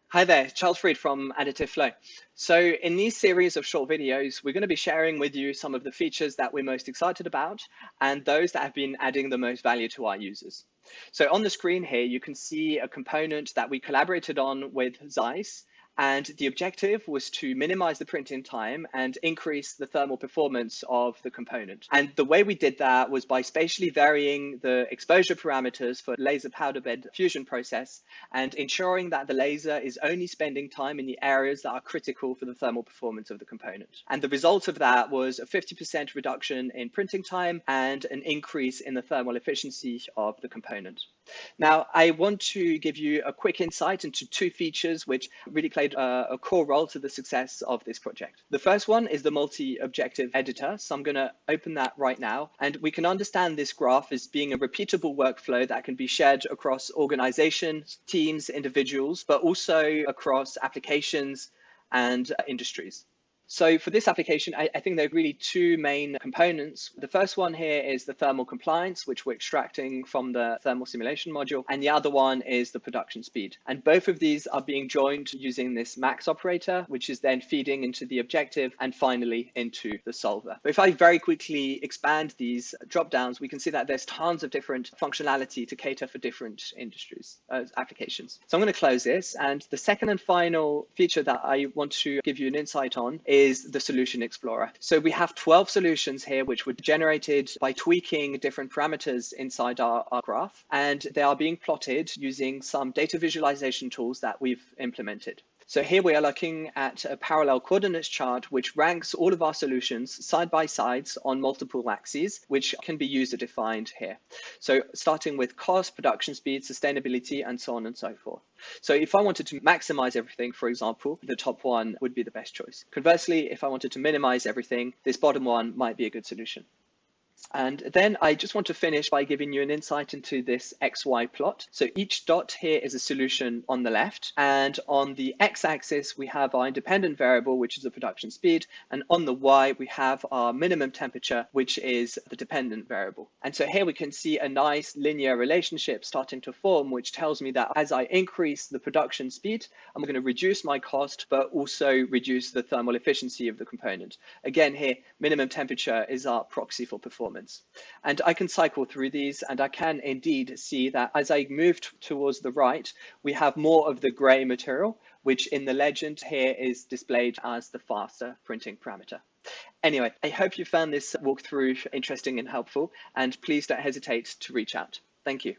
Hi there, Charles Fried from Additive Flow. So in these series of short videos, we're going to be sharing with you some of the features that we're most excited about and those that have been adding the most value to our users. So on the screen here, you can see a component that we collaborated on with Zeiss, and the objective was to minimize the printing time and increase the thermal performance of the component. And the way we did that was by spatially varying the exposure parameters for laser powder bed fusion process and ensuring that the laser is only spending time in the areas that are critical for the thermal performance of the component. And the result of that was a 50% reduction in printing time and an increase in the thermal efficiency of the component. Now, I want to give you a quick insight into two features which really played a core role to the success of this project. The first one is the multi-objective editor. So I'm going to open that right now. And we can understand this graph as being a repeatable workflow that can be shared across organizations, teams, individuals, but also across applications and industries. So for this application, I think there are really two main components. The first one here is the thermal compliance, which we're extracting from the thermal simulation module. And the other one is the production speed. And both of these are being joined using this max operator, which is then feeding into the objective and finally into the solver. But if I very quickly expand these drop downs, we can see that there's tons of different functionality to cater for different industries, applications. So I'm going to close this. And the second and final feature that I want to give you an insight on is the Solution Explorer. So we have 12 solutions here, which were generated by tweaking different parameters inside our graph, and they are being plotted using some data visualization tools that we've implemented. So here we are looking at a parallel coordinates chart, which ranks all of our solutions side by sides on multiple axes, which can be user defined here. So starting with cost, production speed, sustainability, and so on and so forth. So if I wanted to maximize everything, for example, the top one would be the best choice. Conversely, if I wanted to minimize everything, this bottom one might be a good solution. And then I just want to finish by giving you an insight into this XY plot. So each dot here is a solution on the left, and on the X-axis, we have our independent variable, which is the production speed, and on the Y, we have our minimum temperature, which is the dependent variable. And so here we can see a nice linear relationship starting to form, which tells me that as I increase the production speed, I'm going to reduce my cost, but also reduce the thermal efficiency of the component. Again, here, minimum temperature is our proxy for performance. And I can cycle through these, and I can indeed see that as I move towards the right, we have more of the gray material, which in the legend here is displayed as the faster printing parameter. Anyway, I hope you found this walkthrough interesting and helpful, and please don't hesitate to reach out. Thank you.